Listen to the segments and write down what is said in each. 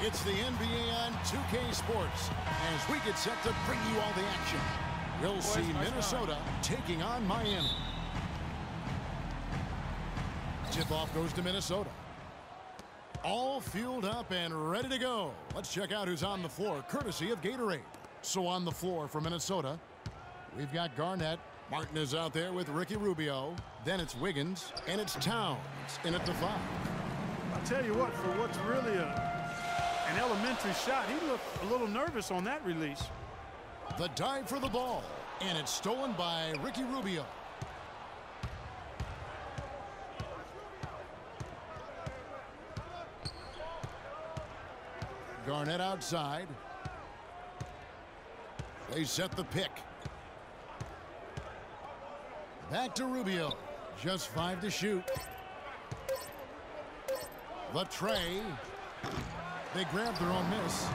It's the NBA on 2K Sports as we get set to bring you all the action. We'll see Minnesota taking on Miami. Tip-off goes to Minnesota. All fueled up and ready to go. Let's check out who's on the floor, courtesy of Gatorade. So on the floor for Minnesota, we've got Garnett. Martin is out there with Ricky Rubio. Then it's Wiggins, and it's Towns in at the 5. I'll tell you what, for what's really an elementary shot, he looked a little nervous on that release. The dive for the ball, and it's stolen by Ricky Rubio. Garnett outside. They set the pick. Back to Rubio. Just 5 to shoot. The tray. They grab their own miss.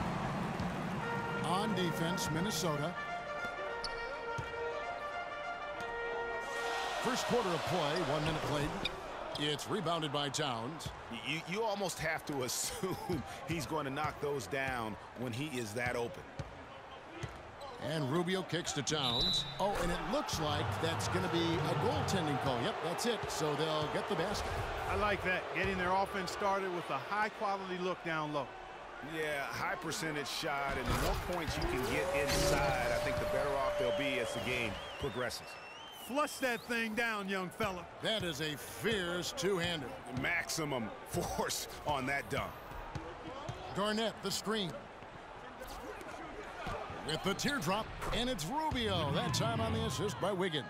On defense, Minnesota. First quarter of play, 1 minute played. It's rebounded by Towns. You almost have to assume he's going to knock those down when he is that open. And Rubio kicks to Towns. Oh, and it looks like that's going to be a goaltending call. Yep, that's it. So they'll get the basket. I like that, getting their offense started with a high-quality look down low. Yeah, high percentage shot, and the more points you can get inside, I think the better off they'll be as the game progresses. Flush that thing down, young fella. That is a fierce two-hander. Maximum force on that dunk. Garnett, the screen. With the teardrop, and it's Rubio. That time on the assist by Wiggins.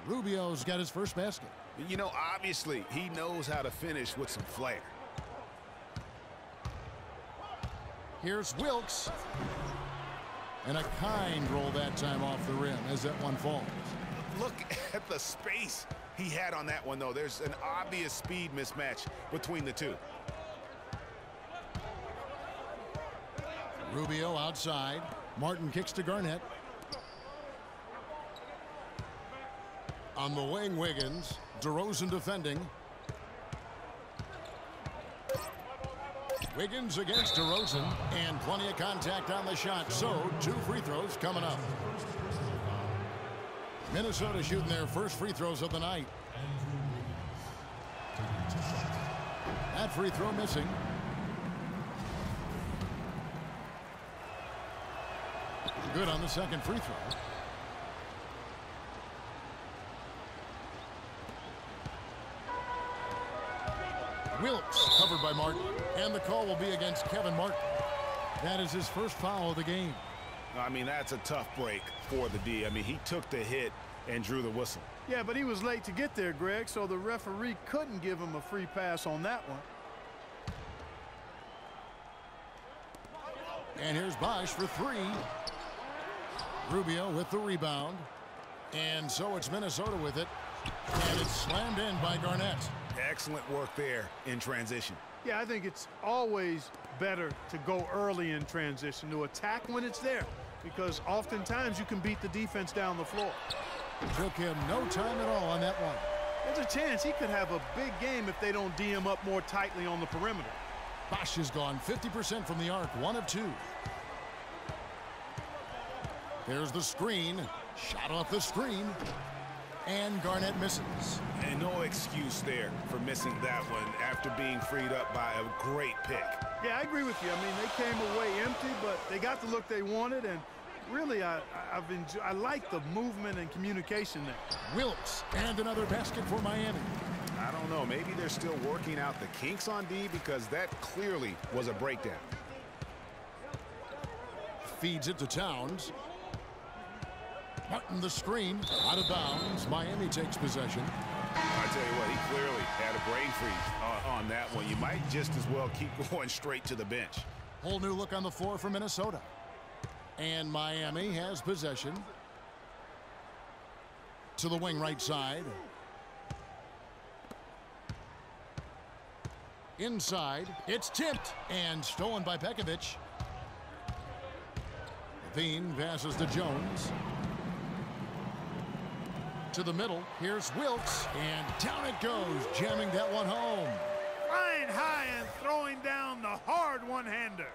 Rubio's got his first basket. You know, obviously, he knows how to finish with some flair. Here's Wilkes. And a kind roll that time off the rim as that one falls. Look at the space he had on that one, though. There's an obvious speed mismatch between the two. Rubio outside. Martin kicks to Garnett. On the wing, Wiggins. DeRozan defending. Wiggins against DeRozan. And plenty of contact on the shot. So, 2 free throws coming up. Minnesota shooting their first free throws of the night. That free throw missing. Good on the second free throw. Wilkes covered by Martin. And the call will be against Kevin Martin. That is his first foul of the game. I mean, that's a tough break for the D. I mean, he took the hit and drew the whistle. Yeah, but he was late to get there, Greg, so the referee couldn't give him a free pass on that one. And here's Bosch for 3. Rubio with the rebound. And so it's Minnesota with it. And it's slammed in by Garnett. Excellent work there in transition. Yeah, I think it's always better to go early in transition, to attack when it's there, because oftentimes you can beat the defense down the floor. Took him no time at all on that one. There's a chance he could have a big game if they don't D him up more tightly on the perimeter. Bosch has gone 50% from the arc, 1 of 2. There's the screen. Shot off the screen. And Garnett misses. And no excuse there for missing that one after being freed up by a great pick. Yeah, I agree with you. I mean, they came away empty, but they got the look they wanted, and really, I like the movement and communication there. Wilkes, and another basket for Miami. I don't know. Maybe they're still working out the kinks on D, because that clearly was a breakdown. Feeds it to Towns. Martin the screen, out of bounds. Miami takes possession. I tell you what, he clearly had a brain freeze on that one. You might just as well keep going straight to the bench. Whole new look on the floor for Minnesota. And Miami has possession. To the wing right side. Inside, it's tipped and stolen by Pekovic. Levine passes to Jones. To the middle, here's Wilkes, and down it goes, jamming that one home. Flying high and throwing down the hard one. one-hander.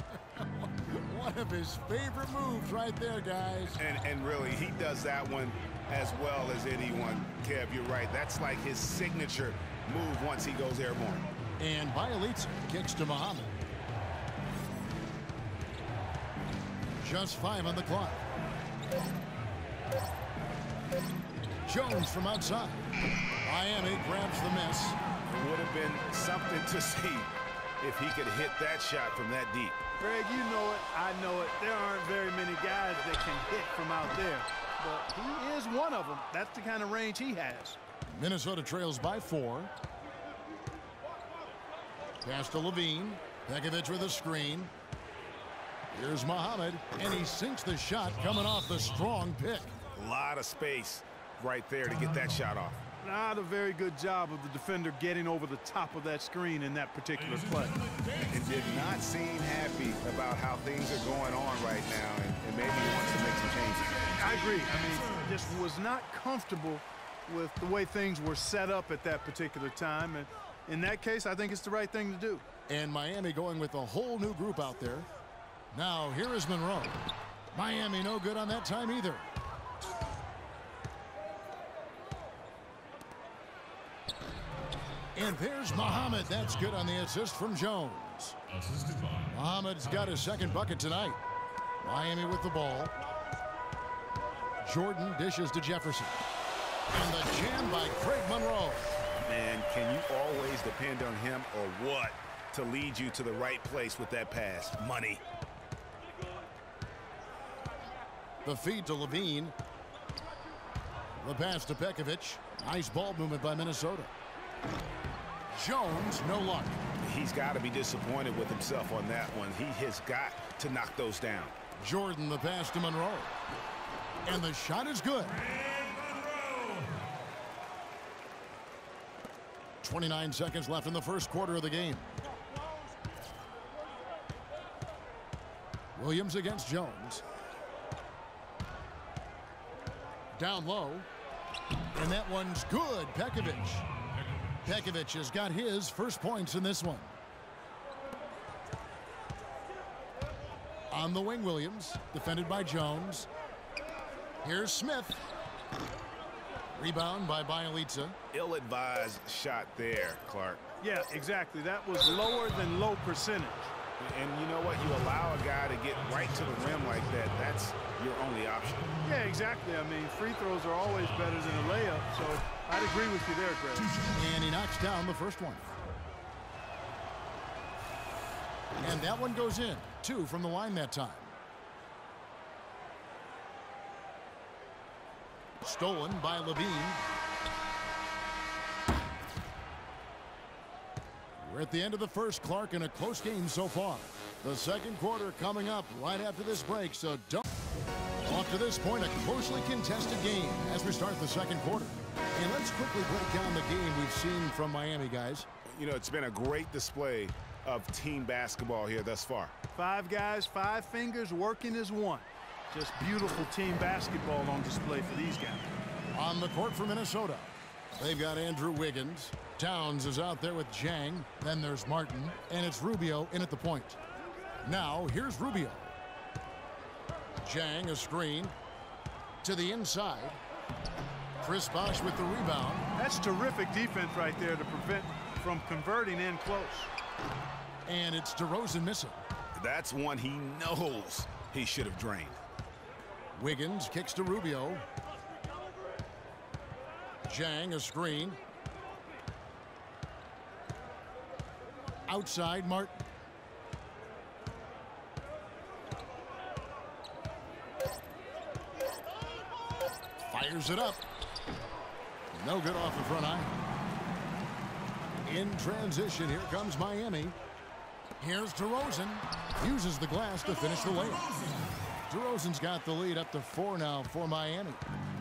One of his favorite moves right there, guys. And really, he does that one as well as anyone. Kev, you're right. That's like his signature move once he goes airborne. And Bielitsa kicks to Muhammad. Just 5 on the clock. Jones from outside. Miami grabs the miss. It would have been something to see if he could hit that shot from that deep. Greg, you know it, I know it. There aren't very many guys that can hit from out there. But he is one of them. That's the kind of range he has. Minnesota trails by 4. Pass to Levine. Pekovic with a screen. Here's Muhammad, and he sinks the shot coming off the strong pick. A lot of space right there to get that shot off. Not a very good job of the defender getting over the top of that screen in that particular play. And did not seem happy about how things are going on right now, and maybe he wants to make some changes. I agree. I mean, just was not comfortable with the way things were set up at that particular time. And in that case, I think it's the right thing to do. And Miami going with a whole new group out there. Now, here is Monroe. Miami no good on that time either. And there's Muhammad. That's good on the assist from Jones. Muhammad's got his second bucket tonight. Miami with the ball. Jordan dishes to Jefferson. And the jam by Craig Monroe. Man, can you always depend on him or what to lead you to the right place with that pass? Money. The feed to Levine. The pass to Pekovic. Nice ball movement by Minnesota. Jones, no luck. He's got to be disappointed with himself on that one. He has got to knock those down. Jordan, the pass to Monroe. And the shot is good. 29 seconds left in the first quarter of the game. Williams against Jones. Down low. And that one's good. Pekovic. Pekovic has got his first points in this one. On the wing, Williams. Defended by Jones. Here's Smith. Rebound by Bielitsa. Ill-advised shot there, Clark. Yeah, exactly. That was lower than low percentage. And you know what? You allow a guy to get right to the rim like that. That's your only option. Yeah, exactly. I mean, free throws are always better than a layup, so I'd agree with you there, Greg. And he knocks down the first one. And that one goes in. 2 from the line that time. Stolen by Levine. We're at the end of the first, Clark, in a close game so far. The second quarter coming up right after this break, so don't. Up to this point, a closely contested game as we start the second quarter. And let's quickly break down the game we've seen from Miami, guys. You know, it's been a great display of team basketball here thus far. 5 guys, 5 fingers working as one. Just beautiful team basketball on display for these guys. On the court for Minnesota, they've got Andrew Wiggins. Towns is out there with Jang. Then there's Martin. And it's Rubio in at the point. Now, here's Rubio. Jang, a screen. To the inside. Chris Bosh with the rebound. That's terrific defense right there to prevent from converting in close. And it's DeRozan missing. That's one he knows he should have drained. Wiggins kicks to Rubio. Jang, a screen. Outside, Martin. Fires it up. No good off the front eye. In transition, here comes Miami. Here's DeRozan. Uses the glass to finish the layup. DeRozan's got the lead up to 4 now for Miami.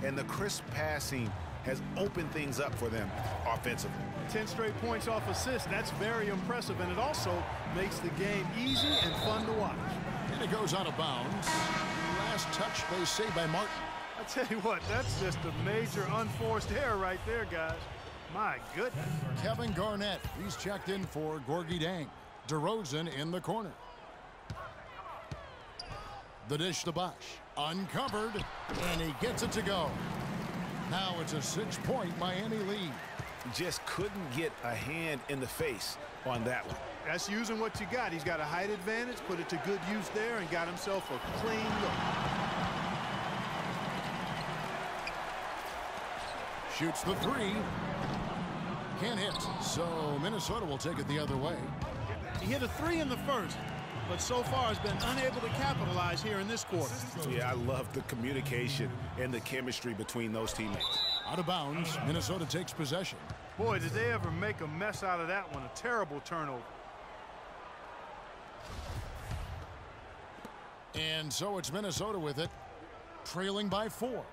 And the crisp passing has opened things up for them offensively. 10 straight points off assists. That's very impressive, and it also makes the game easy and fun to watch. And it goes out of bounds. Last touch, they say, by Martin. I tell you what, that's just a major unforced error right there, guys. My goodness. Kevin Garnett, he's checked in for Gorgie Dang. DeRozan in the corner. The dish to Bosch. Uncovered, and he gets it to go. Now it's a 6-point Miami lead. Just couldn't get a hand in the face on that one. That's using what you got. He's got a height advantage, put it to good use there, and got himself a clean look. Shoots the 3. Can't hit, so Minnesota will take it the other way. He hit a 3 in the first, but so far has been unable to capitalize here in this quarter. Yeah, I love the communication and the chemistry between those teammates. Out of bounds, Minnesota takes possession. Boy, did they ever make a mess out of that one. A terrible turnover. And so it's Minnesota with it, trailing by 4.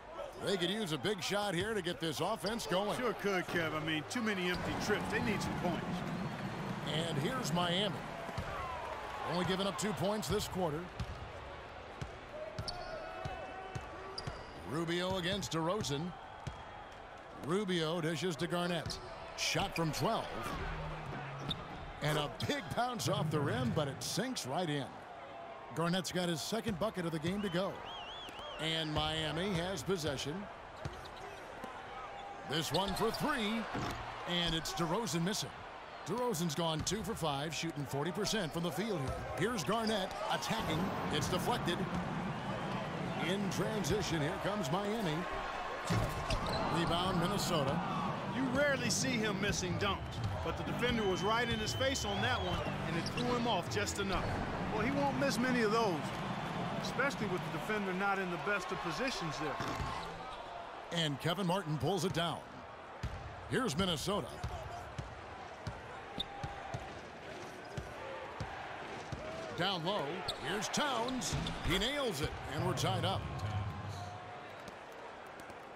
They could use a big shot here to get this offense going. Sure could, Kev. I mean, too many empty trips. They need some points. And here's Miami. Only giving up 2 points this quarter. Rubio against DeRozan. Rubio dishes to Garnett. Shot from 12. And a big bounce off the rim, but it sinks right in. Garnett's got his second bucket of the game to go. And Miami has possession. This one for 3. And it's DeRozan missing. DeRozan's gone 2 for 5, shooting 40% from the field here. Here's Garnett attacking. It's deflected. In transition, here comes Miami. Rebound, Minnesota. You rarely see him missing dunks, but the defender was right in his face on that one, and it threw him off just enough. Well, he won't miss many of those, especially with the defender not in the best of positions there. And Kevin Martin pulls it down. Here's Minnesota. Down low, here's Towns. He nails it, and we're tied up.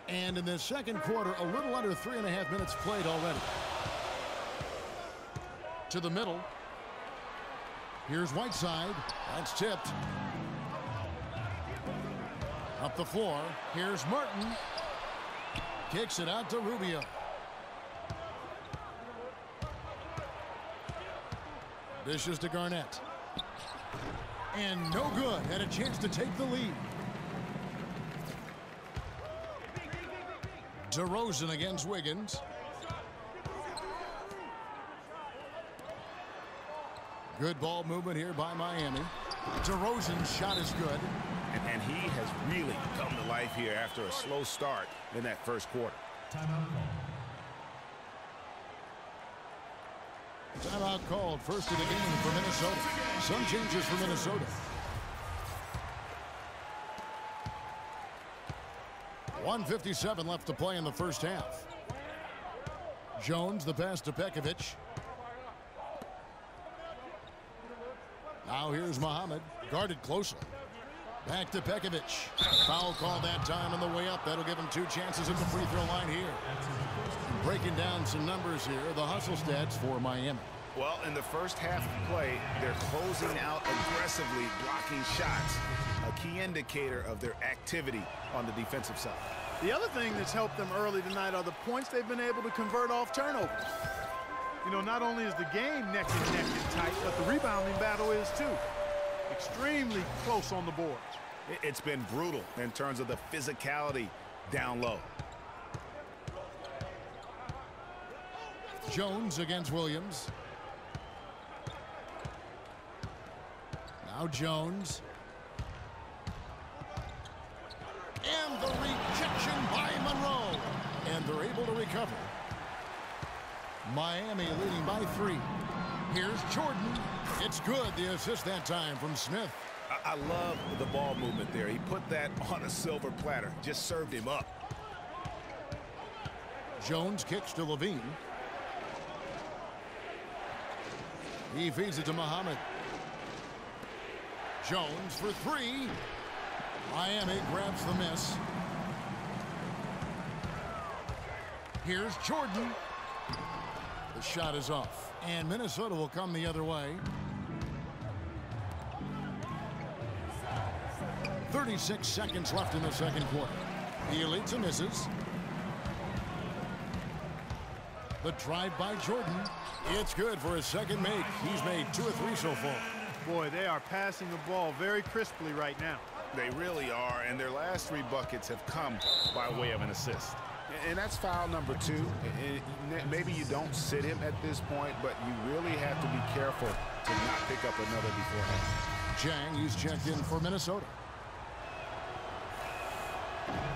And in the second quarter, a little under 3.5 minutes played already. To the middle. Here's Whiteside. That's tipped. Up the floor. Here's Martin. Kicks it out to Rubio. Dishes to Garnett. And no good. Had a chance to take the lead. DeRozan against Wiggins. Good ball movement here by Miami. DeRozan's shot is good. And he has really come to life here after a slow start in that first quarter. Timeout called. First of the game for Minnesota. Some changes for Minnesota. 1:57 left to play in the first half. Jones, the pass to Pekovic. Now here's Muhammad, guarded closely. Back to Pekovic. Foul called that time on the way up. That'll give him 2 chances at the free throw line here. Breaking down some numbers here, the hustle stats for Miami. Well, in the first half of play, they're closing out aggressively, blocking shots. A key indicator of their activity on the defensive side. The other thing that's helped them early tonight are the points they've been able to convert off turnovers. You know, not only is the game neck and tight, but the rebounding battle is too. Extremely close on the boards. It's been brutal in terms of the physicality down low. Jones against Williams. Now Jones. And the rejection by Monroe. And they're able to recover. Miami leading by 3. Here's Jordan. It's good. The assist that time from Smith. I love the ball movement there. He put that on a silver platter. Just served him up. Jones kicks to Levine. He feeds it to Muhammad. Jones for 3. Miami grabs the miss. Here's Jordan. The shot is off. And Minnesota will come the other way. 36 seconds left in the second quarter. He leads and misses. The drive by Jordan. It's good for his second make. He's made 2 or 3 so far. Boy, they are passing the ball very crisply right now. They really are, and their last 3 buckets have come by way of an assist. And that's foul number 2. And maybe you don't sit him at this point, but you really have to be careful to not pick up another beforehand. Jang, he's checked in for Minnesota.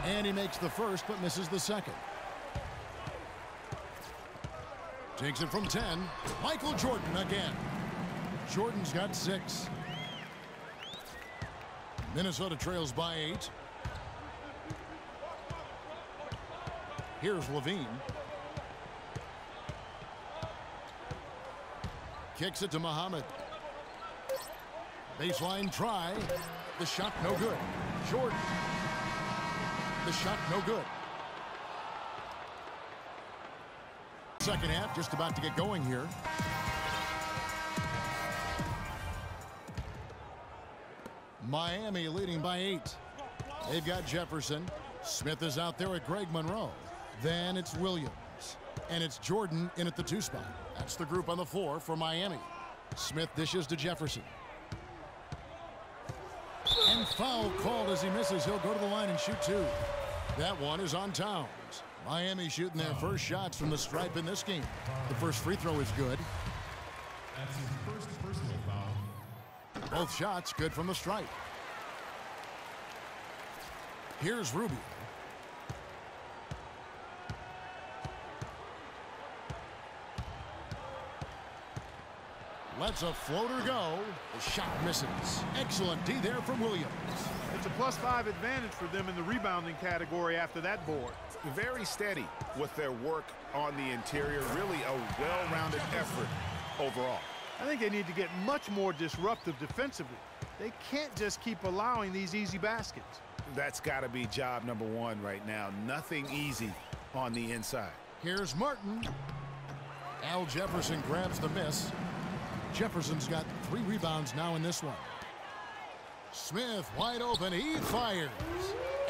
And he makes the first, but misses the second. Takes it from 10. Michael Jordan again. Jordan's got 6. Minnesota trails by 8. Here's Levine. Kicks it to Muhammad. Baseline try. The shot no good. Jordan. The shot no good. Second half just about to get going here. Miami leading by 8. They've got Jefferson. Smith is out there with Greg Monroe. Then it's Williams. And it's Jordan in at the 2 spot. That's the group on the floor for Miami. Smith dishes to Jefferson. And foul called as he misses. He'll go to the line and shoot 2. That one is on Towns. Miami shooting their first shots from the stripe in this game. The first free throw is good. That's his first personal foul. Both shots good from the stripe. Here's Rubio. Lets a floater go. The shot misses. Excellent D there from Williams. It's a +5 advantage for them in the rebounding category after that board. Very steady with their work on the interior. Really a well-rounded effort overall. I think they need to get much more disruptive defensively. They can't just keep allowing these easy baskets. That's got to be job number 1 right now. Nothing easy on the inside. Here's Martin. Al Jefferson grabs the miss. Jefferson's got 3 rebounds now in this one. Smith wide open. He fires.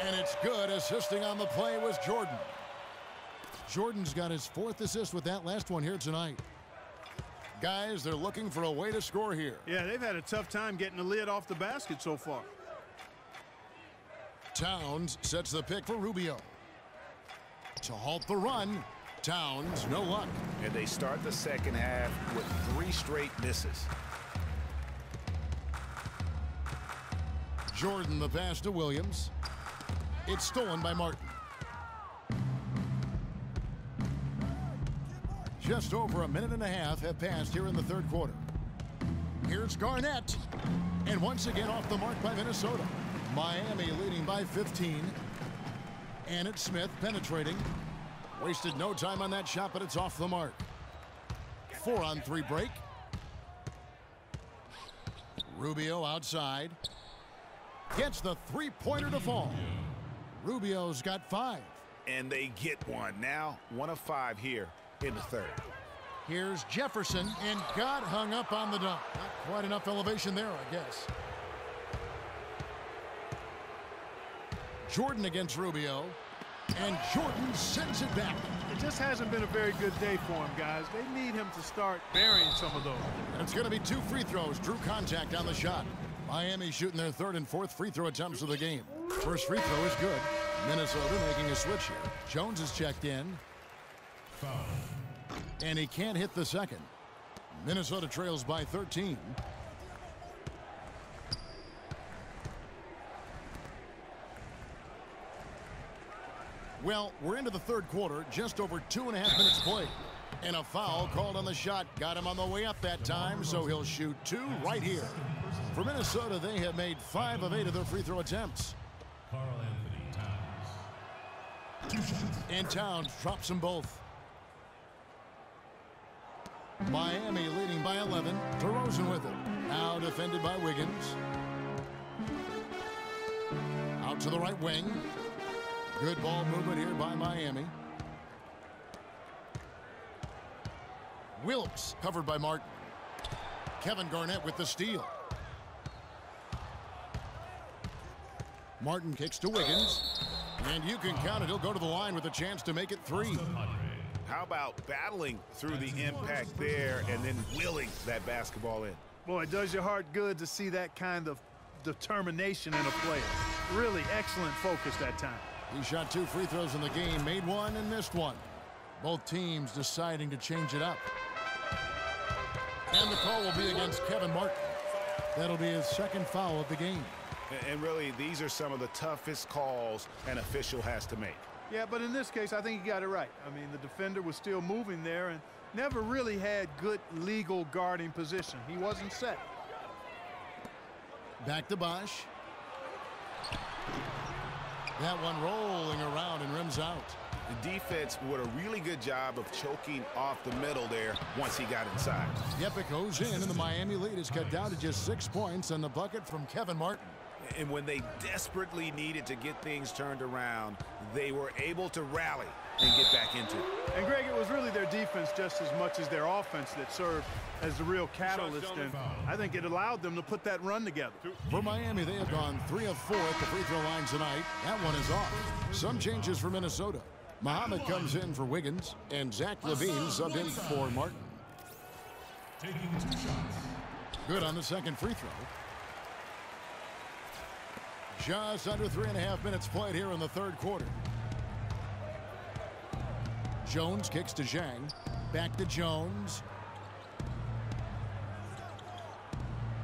And it's good. Assisting on the play was Jordan. Jordan's got his 4th assist with that last one here tonight. Guys, they're looking for a way to score here. Yeah, they've had a tough time getting the lid off the basket so far. Towns sets the pick for Rubio. To halt the run, Towns, no luck. And they start the second half with 3 straight misses. Jordan the pass to Williams. It's stolen by Martin. Just over a minute and a half have passed here in the 3rd quarter. Here's Garnett. And once again off the mark by Minnesota. Miami leading by 15. And it's Smith penetrating. Wasted no time on that shot, but it's off the mark. 4-on-3 break. Rubio outside. Gets the 3-pointer to fall. Rubio's got 5. And they get one. Now 1 of 5 here in the 3rd. Here's Jefferson and got hung up on the dunk. Not quite enough elevation there, I guess. Jordan against Rubio. And Jordan sends it back. It just hasn't been a very good day for him, guys. They need him to start burying some of those. And it's going to be 2 free throws. Drew contact on the shot. Miami shooting their 3rd and 4th free throw attempts of the game. First free throw is good. Minnesota making a switch here. Jones is checked in. Foul. And he can't hit the second. Minnesota trails by 13. Well, we're into the 3rd quarter, just over 2.5 minutes played. And a foul called on the shot. Got him on the way up that time, so he'll shoot 2 right here. For Minnesota, they have made 5 of 8 of their free throw attempts. Carl Anthony Towns. 2 shots. And Towns drops them both. Miami leading by 11. DeRozan with it. Now defended by Wiggins. Out to the right wing. Good ball movement here by Miami. Wilkes covered by Martin. Kevin Garnett with the steal. Martin kicks to Wiggins. And you can count it. He'll go to the line with a chance to make it 3. How about battling through the impact there and then willing that basketball in? Boy, it does your heart good to see that kind of determination in a player. Really excellent focus that time. He shot 2 free throws in the game, made 1 and missed 1. Both teams deciding to change it up. And the call will be against Kevin Martin. That'll be his 2nd foul of the game. And really, these are some of the toughest calls an official has to make. Yeah, but in this case, I think he got it right. I mean, the defender was still moving there and never really had good legal guarding position. He wasn't set. Back to Bosch. That one rolling around and rims out. The defense did a really good job of choking off the middle there once he got inside. Yep, it goes in, and the Miami lead is cut down to just 6 points and the bucket from Kevin Martin. And when they desperately needed to get things turned around, they were able to rally and get back into it. And, Greg, it was really their defense just as much as their offense that served as the real catalyst, and I think it allowed them to put that run together. For Miami, they have gone 3 of 4 at the free throw line tonight. That one is off. Some changes for Minnesota. Muhammad comes in for Wiggins, and Zach LaVine subbed in for Martin. Taking 2 shots. Good on the 2nd free throw. Just under 3.5 minutes played here in the 3rd quarter. Jones kicks to Zhang. Back to Jones.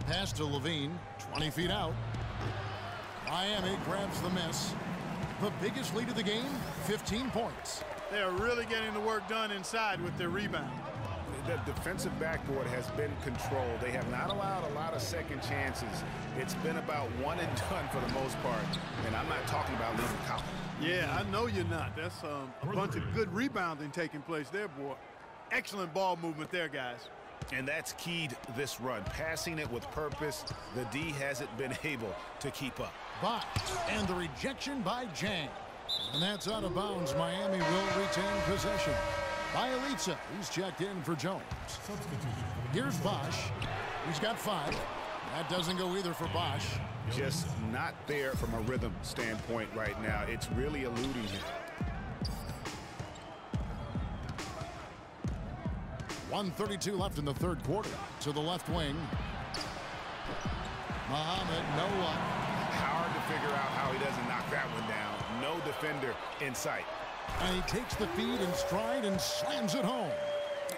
Pass to Levine. 20 feet out. Miami grabs the miss. The biggest lead of the game, 15 points. They are really getting the work done inside with their rebound. The defensive backboard has been controlled. They have not allowed a lot of second chances. It's been about one and done for the most part. And I'm not talking about leaving count. Yeah, I know you're not. That's a bunch of good rebounding taking place there, boy. Excellent ball movement there, guys. And that's keyed this run. Passing it with purpose, the D hasn't been able to keep up. Bosch, and the rejection by Zhang. And that's out of bounds. Miami will retain possession. Bielitsa, he's checked in for Jones. Here's Bosch. He's got 5. That doesn't go either for Bosch. Just not there from a rhythm standpoint right now. It's really eluding him. 1:32 left in the 3rd quarter. To the left wing. Muhammad, no luck. Hard to figure out how he doesn't knock that one down. No defender in sight. And he takes the feed in stride and slams it home.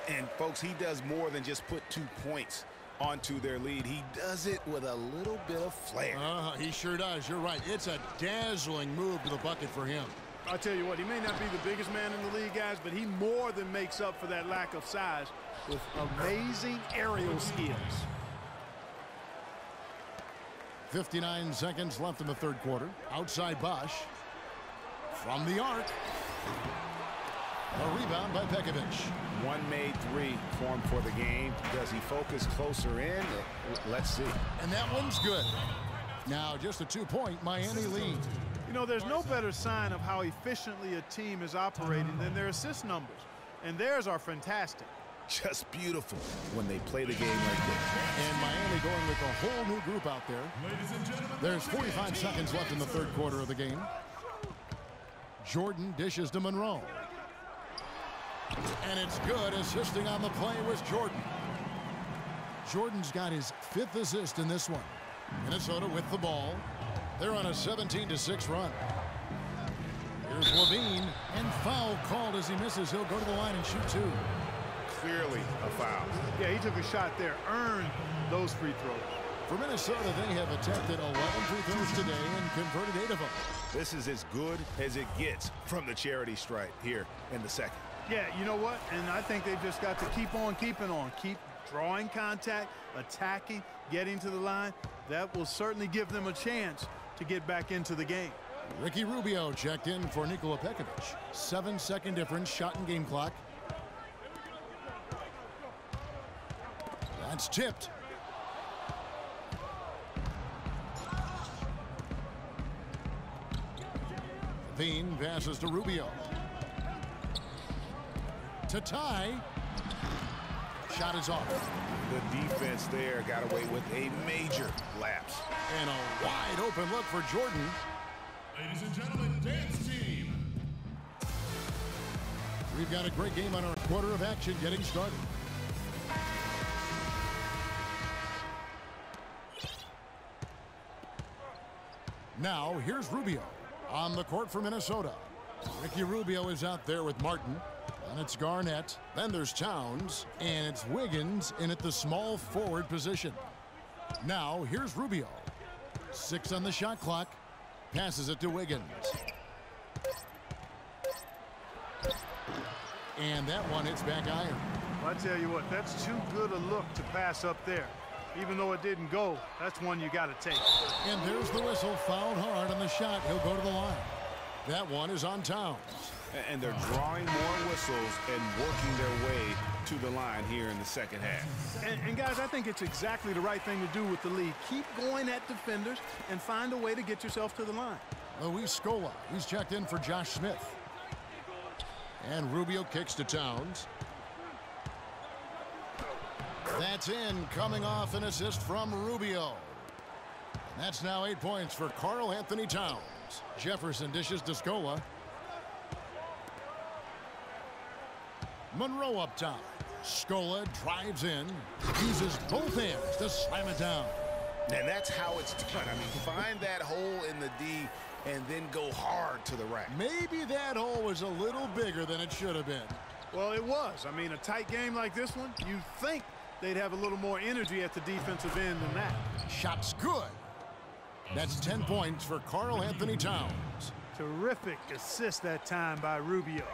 And, folks, he does more than just put 2 points onto their lead. He does it with a little bit of flair. He sure does. You're right. It's a dazzling move to the bucket for him. I'll tell you what, he may not be the biggest man in the league, guys, but he more than makes up for that lack of size with amazing aerial skills. 59 seconds left in the 3rd quarter. Outside Bosch. From the arc. A rebound by Pekovic. One made 3 for him for the game. Does he focus closer in? Let's see. And that one's good. Now just a 2-point Miami lead. You know, there's no better sign of how efficiently a team is operating than their assist numbers. And theirs are fantastic. Just beautiful when they play the game like this. And Miami going with a whole new group out there. There's 45 seconds left in the 3rd quarter of the game. Jordan dishes to Monroe. And it's good. Assisting on the play was Jordan. Jordan's got his 5th assist in this one. Minnesota with the ball. They're on a 17-6 run. Here's Levine, and foul called as he misses. He'll go to the line and shoot 2. Clearly a foul. Yeah, he took a shot there, earned those free throws. For Minnesota, they have attempted 11 free throws today and converted 8 of them. This is as good as it gets from the charity stripe here in the 2nd. Yeah, you know what? And I think they've just got to keep on keeping on. Keep drawing contact, attacking, getting to the line. That will certainly give them a chance to get back into the game. Ricky Rubio checked in for Nikola Pekovic. 7-second difference, shot and game clock. That's tipped. Levine passes to Rubio. To tie. Shot is off. The defense there got away with a major lapse. And a wide open look for Jordan. Ladies and gentlemen, dance team. We've got a great game on our quarter of action getting started. Now, here's Rubio on the court for Minnesota. Ricky Rubio is out there with Martin. And it's Garnett. Then there's Towns. And it's Wiggins in at the small forward position. Now, here's Rubio. 6 on the shot clock. Passes it to Wiggins. And that one hits back iron. Well, I tell you what, that's too good a look to pass up there. Even though it didn't go, that's one you got to take. And there's the whistle. Fouled hard on the shot. He'll go to the line. That one is on Towns. And they're drawing more whistles and working their way to the line here in the second half. And guys, I think it's exactly the right thing to do with the lead. Keep going at defenders and find a way to get yourself to the line. Luis Scola. He's checked in for Josh Smith. And Rubio kicks to Towns. That's in, coming off an assist from Rubio. And that's now 8 points for Karl Anthony Towns. Jefferson dishes to Scola. Monroe up top. Scola drives in, uses both hands to slam it down. And that's how it's done. I mean, find that hole in the D and then go hard to the rack. Maybe that hole was a little bigger than it should have been. Well, it was. I mean, a tight game like this one, you'd think they'd have a little more energy at the defensive end than that. Shot's good. That's 10 points for Karl Anthony Towns. Terrific assist that time by Rubio.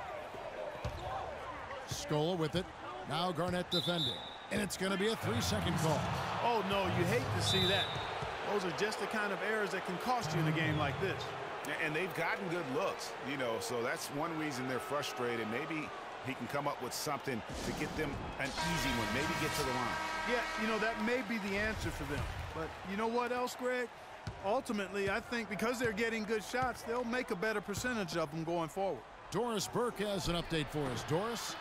Scola with it. Now Garnett defending. And it's going to be a 3-second call. Oh, no, you hate to see that. Those are just the kind of errors that can cost you in a game like this. And they've gotten good looks, you know, so that's one reason they're frustrated. Maybe he can come up with something to get them an easy one, maybe get to the line. Yeah, you know, that may be the answer for them. But you know what else, Greg? Ultimately, I think because they're getting good shots, they'll make a better percentage of them going forward. Doris Burke has an update for us. Doris?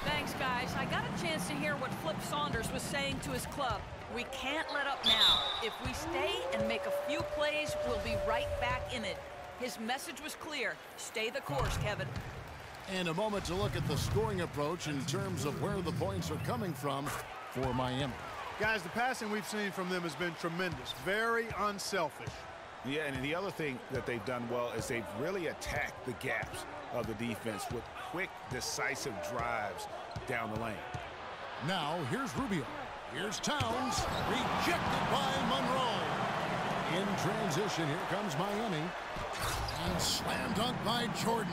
Thanks, guys. I got a chance to hear what Flip Saunders was saying to his club. We can't let up now. If we stay and make a few plays, we'll be right back in it. His message was clear. Stay the course, Kevin. And a moment to look at the scoring approach in terms of where the points are coming from for Miami. Guys, the passing we've seen from them has been tremendous. Very unselfish. Yeah, and the other thing that they've done well is they've really attacked the gaps of the defense with quick, decisive drives down the lane. Now, here's Rubio. Here's Towns. Rejected by Monroe. In transition, here comes Miami. And slam dunk by Jordan.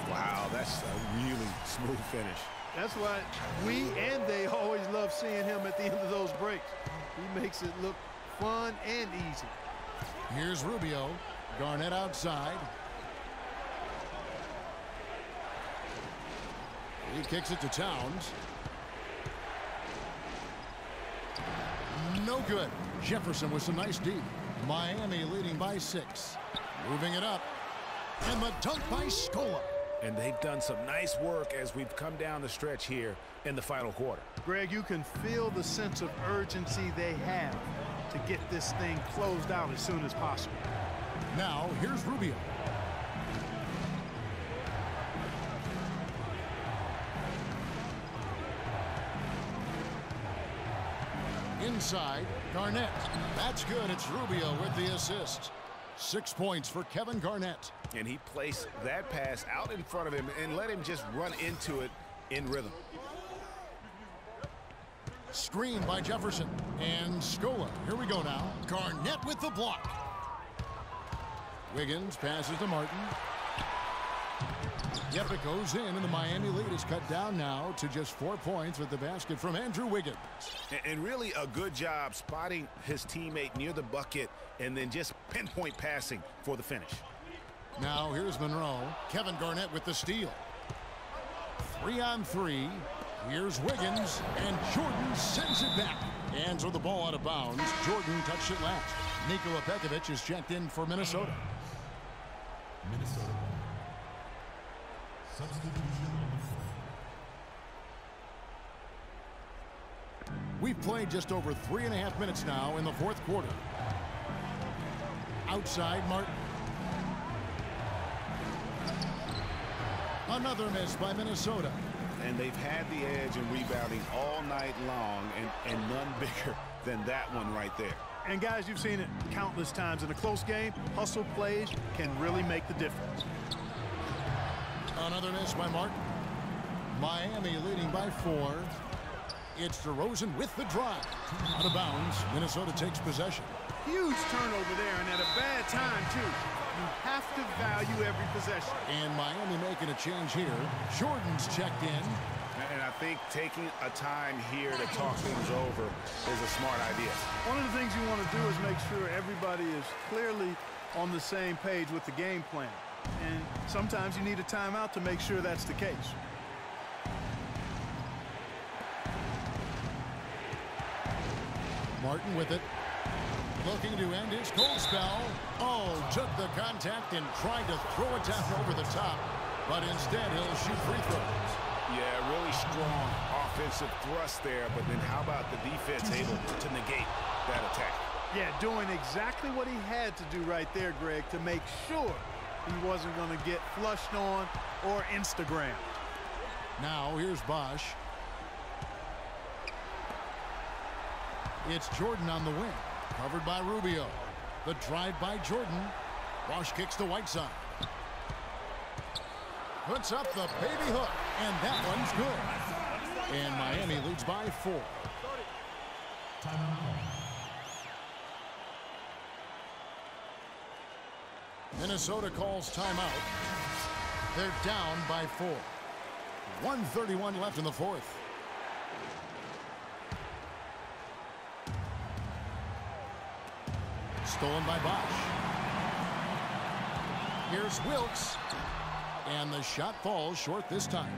Wow, that's a really smooth finish. That's why we and they always love seeing him at the end of those breaks. He makes it look fun and easy. Here's Rubio. Garnett outside. He kicks it to Towns. No good. Jefferson with some nice D. Miami leading by 6. Moving it up. And the dunk by Scola. And they've done some nice work as we've come down the stretch here in the final quarter. Greg, you can feel the sense of urgency they have to get this thing closed out as soon as possible. Now, here's Rubio. Inside, Garnett. That's good. It's Rubio with the assist. 6 points for Kevin Garnett. And he placed that pass out in front of him and let him just run into it in rhythm. Screen by Jefferson. And Scola. Here we go now. Garnett with the block. Wiggins passes to Martin. Yep, it goes in, and the Miami lead is cut down now to just 4 points with the basket from Andrew Wiggins. And really a good job spotting his teammate near the bucket and then just pinpoint passing for the finish. Now here's Monroe. Kevin Garnett with the steal. 3-on-3. Here's Wiggins, and Jordan sends it back. And throw the ball out of bounds. Jordan touched it last. Nikola Pekovic is checked in for Minnesota. Minnesota. Substitution on the floor. We've played just over 3.5 minutes now in the fourth quarter. Outside, Martin. Another miss by Minnesota. And they've had the edge in rebounding all night long, and none bigger than that one right there. And guys, you've seen it countless times. In a close game, hustle plays can really make the difference. Another miss by Martin. Miami leading by 4. It's DeRozan with the drive. Out of bounds, Minnesota takes possession. Huge turnover there, and at a bad time, too. You have to value every possession. And Miami making a change here. Jordan's checked in. And I think taking a time here to talk things over is a smart idea. One of the things you want to do is make sure everybody is clearly on the same page with the game plan. And sometimes you need a timeout to make sure that's the case. Martin with it. Looking to end his cold spell. Oh, took the contact and tried to throw it down over the top. But instead, he'll shoot free throws. Yeah, really strong offensive thrust there, but then how about the defense able to negate that attack? Yeah, doing exactly what he had to do right there, Greg, to make sure he wasn't going to get flushed on or Instagrammed. Now, here's Bosch. It's Jordan on the wing. Covered by Rubio. The drive by Jordan. Bosch kicks to Whiteside. Puts up the baby hook, and that one's good. And Miami leads by 4. Minnesota calls timeout. They're down by 4. 1:31 left in the 4th. Stolen by Bosch. Here's Wilkes. And the shot falls short this time.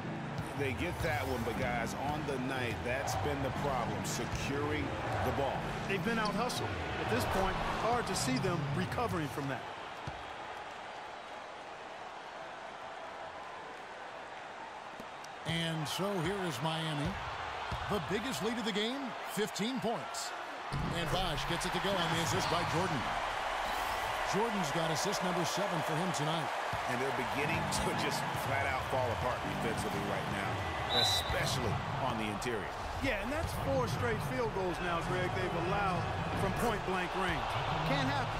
They get that one, but guys, on the night, that's been the problem, securing the ball. They've been out-hustled. At this point, hard to see them recovering from that. And so here is Miami. The biggest lead of the game, 15 points. And Bosch gets it to go on the assist by Jordan. Jordan's got assist number 7 for him tonight. And they're beginning to just flat out fall apart defensively right now, especially on the interior. Yeah, and that's 4 straight field goals now, Greg, they've allowed from point-blank range. Can't happen.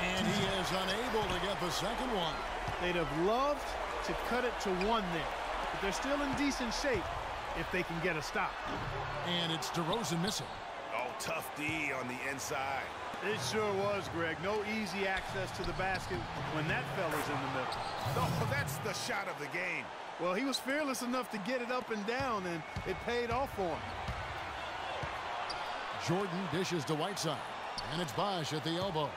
And he is unable to get the second one. They'd have loved to cut it to 1 there. But they're still in decent shape if they can get a stop. And it's DeRozan missing. Oh, tough D on the inside. It sure was, Greg. No easy access to the basket when that fella's in the middle. Oh, that's the shot of the game. Well, he was fearless enough to get it up and down, and it paid off for him. Jordan dishes to Whiteside. And it's Bosch at the elbow.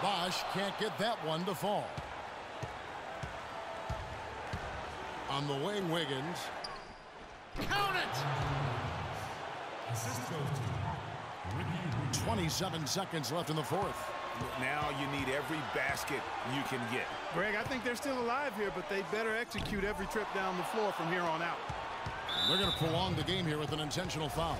Bosch can't get that one to fall. On the wing, Wiggins. Count it! Assist goes to Ricky. 27 seconds left in the 4th. Now you need every basket you can get. Greg, I think they're still alive here, but they better execute every trip down the floor from here on out. They're going to prolong the game here with an intentional foul.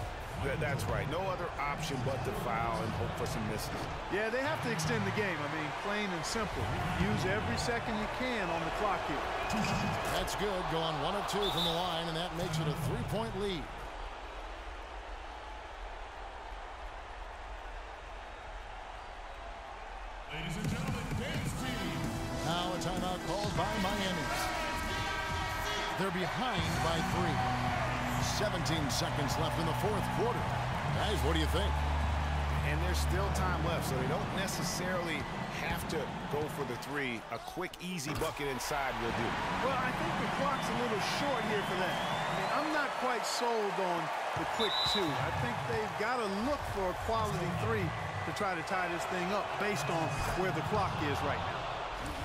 That's right. No other option but to foul and hope for some misses. Yeah, they have to extend the game. I mean, plain and simple. Use every second you can on the clock here. That's good. Going 1 of 2 from the line, and that makes it a 3-point lead. Ladies and gentlemen, dance team. Now a timeout called by Miami. They're behind by 3. 17 seconds left in the 4th quarter. Guys, what do you think? And there's still time left, so they don't necessarily have to go for the 3. A quick, easy bucket inside will do. Well, I think the clock's a little short here for that. I mean, I'm not quite sold on the quick 2. I think they've got to look for a quality 3 to try to tie this thing up based on where the clock is right now.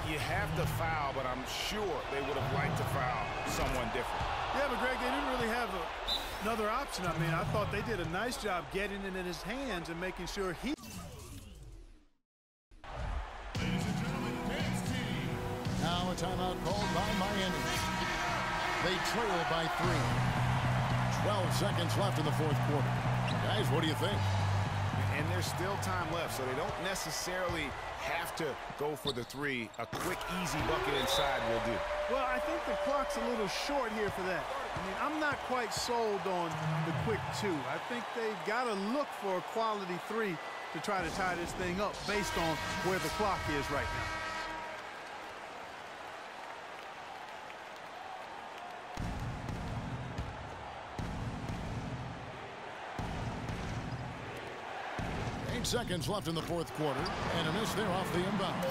You have to foul, but I'm sure they would have liked to foul someone different. Yeah, but Greg, they didn't really have another option. I mean, I thought they did a nice job getting it in his hands and making sure he... Ladies and gentlemen, dance team. Now a timeout called by Miami. They trail by 3. 12 seconds left in the 4th quarter. Guys, what do you think? And there's still time left, so they don't necessarily have to go for the three. A quick, easy bucket inside will do. Well, I think the clock's a little short here for that. I mean, I'm not quite sold on the quick two. I think they've got to look for a quality three to try to tie this thing up based on where the clock is right now. Seconds left in the fourth quarter, and a miss there off the inbound.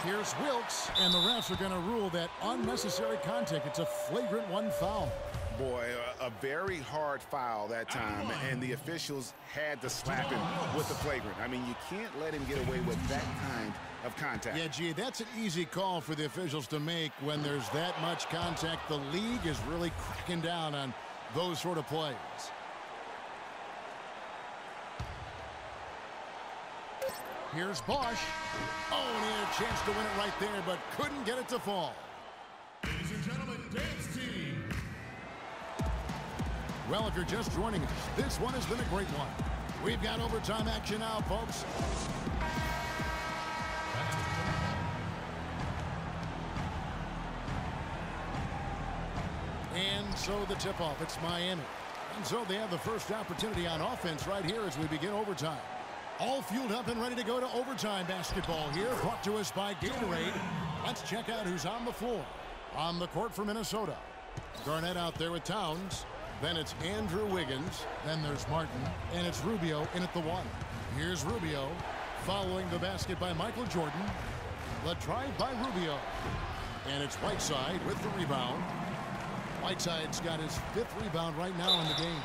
Here's Wilkes, and the refs are going to rule that unnecessary contact. It's a flagrant one foul. Boy, a very hard foul that time, and the officials had to slap him with the flagrant. I mean, you can't let him get away with that kind of contact. Yeah, gee, that's an easy call for the officials to make when there's that much contact. The league is really cracking down on those sort of plays. Here's Bosch. Oh, and he had a chance to win it right there, but couldn't get it to fall. Ladies and gentlemen, dance team. Well, if you're just joining us, this one has been a great one. We've got overtime action now, folks. And so the tip-off, it's Miami. And so they have the first opportunity on offense right here as we begin overtime. All fueled up and ready to go to overtime basketball here, brought to us by Gatorade. Let's check out who's on the floor. On the court for Minnesota, Garnett out there with Towns. Then it's Andrew Wiggins. Then there's Martin. And it's Rubio in at the one. Here's Rubio following the basket by Michael Jordan. The drive by Rubio. And it's Whiteside with the rebound. Whiteside's got his 5th rebound right now in the game.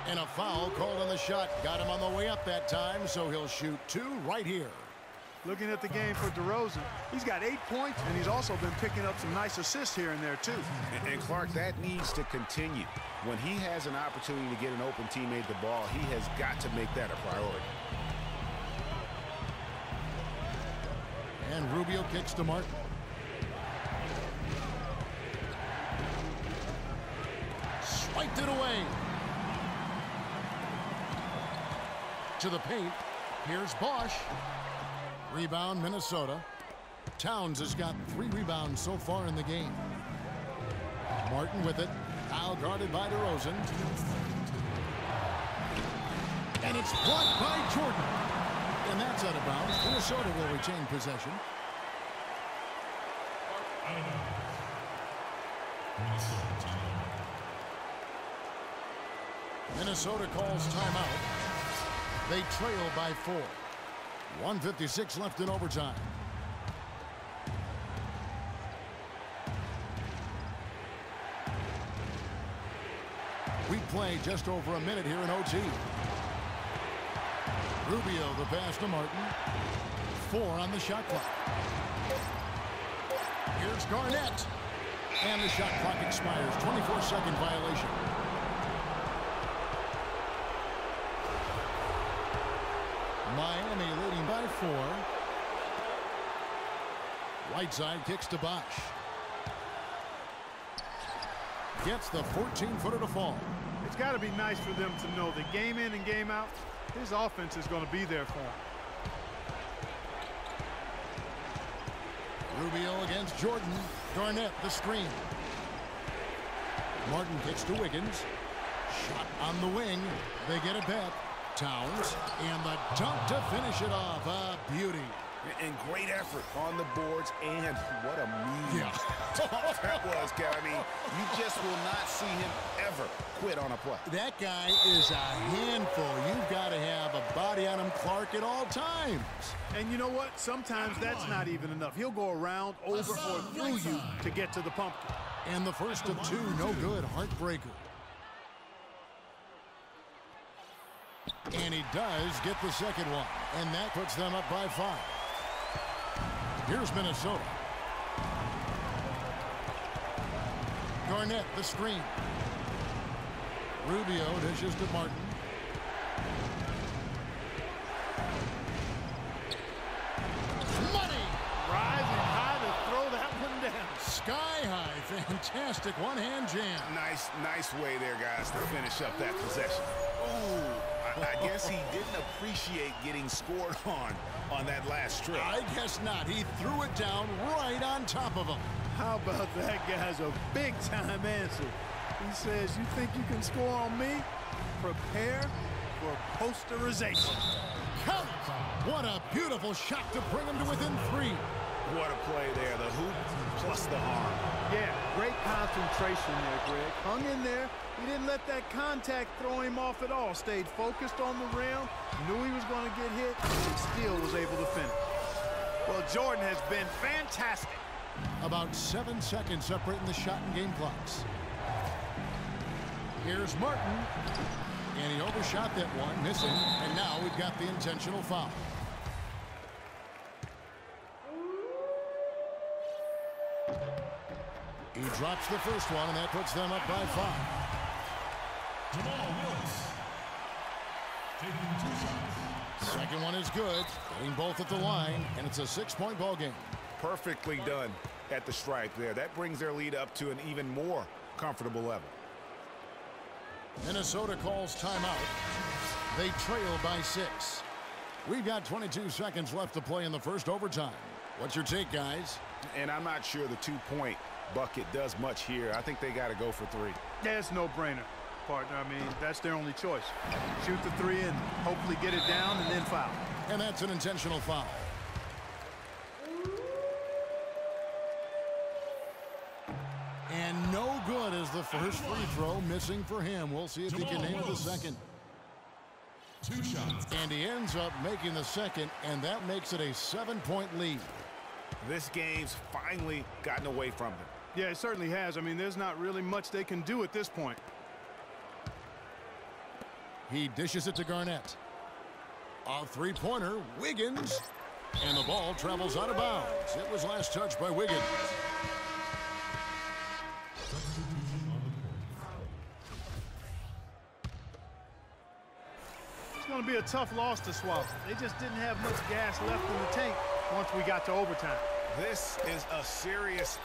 And a foul called on the shot. Got him on the way up that time, so he'll shoot 2 right here. Looking at the game for DeRozan, he's got 8 points, and he's also been picking up some nice assists here and there, too. And Clark, that needs to continue. When he has an opportunity to get an open teammate the ball, he has got to make that a priority. And Rubio kicks to Martin. Swiped it away. To the paint. Here's Bosch. Rebound, Minnesota. Towns has got 3 rebounds so far in the game. Martin with it. Now guarded by DeRozan. And it's blocked by Jordan. And that's out of bounds. Minnesota will retain possession. Minnesota calls timeout. They trail by 4. 1:56 left in overtime. We play just over a minute here in OT. Rubio the pass to Martin. 4 on the shot clock. Here's Garnett. And the shot clock expires. 24-second violation. Miami leading by 4. Whiteside kicks to Bosch. Gets the 14-footer to fall. It's got to be nice for them to know that game in and game out, his offense is going to be there for him. Rubio against Jordan. Garnett the screen. Martin kicks to Wiggins. Shot on the wing. They get it back. Towns, and the dunk to finish it off. A beauty. And great effort on the boards, and what a mean that was, Kev. I mean, you just will not see him ever quit on a play. That guy is a handful. You've got to have a body on him, Clark, at all times. And you know what? Sometimes that's not even enough. He'll go around, over, or through you to get to the pumpkin. And the first of 2, no good. Heartbreaker. And he does get the second one. And that puts them up by 5. Here's Minnesota. Garnett, the screen. Rubio dishes to Martin. Money! Rising high to throw that one down. Sky high. Fantastic one-hand jam. Nice way there, guys, to finish up that possession. Oh, I guess he didn't appreciate getting scored on that last trip. I guess not. He threw it down right on top of him. How about that guy's a big-time answer? He says, you think you can score on me? Prepare for posterization. Count it! What a beautiful shot to bring him to within 3. What a play there. The hoop plus the arm. Yeah, great concentration there, Greg. Hung in there. He didn't let that contact throw him off at all. Stayed focused on the rim. Knew he was going to get hit, and still was able to finish. Well, Jordan has been fantastic. About 7 seconds separating the shot and game clocks. Here's Martin. And he overshot that one, missing. And now we've got the intentional foul. He drops the first one, and that puts them up by 5. Jamal Willis taking 2 shots. Second one is good. Getting both at the line, and it's a 6-point ball game. Perfectly done at the stripe there. That brings their lead up to an even more comfortable level. Minnesota calls timeout. They trail by 6. We've got 22 seconds left to play in the first overtime. What's your take, guys? And I'm not sure the 2-point bucket does much here. I think they got to go for 3. That's no-brainer, partner. I mean, that's their only choice. Shoot the 3 and hopefully get it down and then foul. And that's an intentional foul. And no good as the first free throw, missing for him. We'll see if he can nail the second. 2 shots. And he ends up making the second, and that makes it a 7-point lead. This game's finally gotten away from them. Yeah, it certainly has. I mean, there's not really much they can do at this point. He dishes it to Garnett. A three-pointer, Wiggins. And the ball travels out of bounds. It was last touched by Wiggins. It's going to be a tough loss to swallow. They just didn't have much gas left in the tank once we got to overtime. This is a serious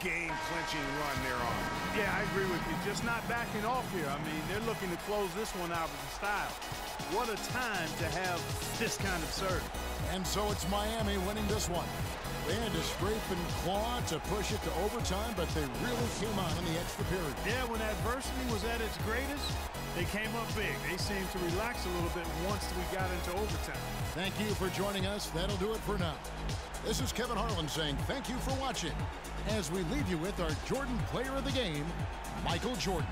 game-clinching run they're on. Yeah, I agree with you. Just not backing off here. I mean, they're looking to close this one out with style. What a time to have this kind of serve. And so it's Miami winning this one. They had to scrape and claw to push it to overtime, but they really came on in the extra period. Yeah, when adversity was at its greatest, they came up big. They seemed to relax a little bit once we got into overtime. Thank you for joining us. That'll do it for now. This is Kevin Harlan saying thank you for watching as we leave you with our Jordan Player of the Game, Michael Jordan.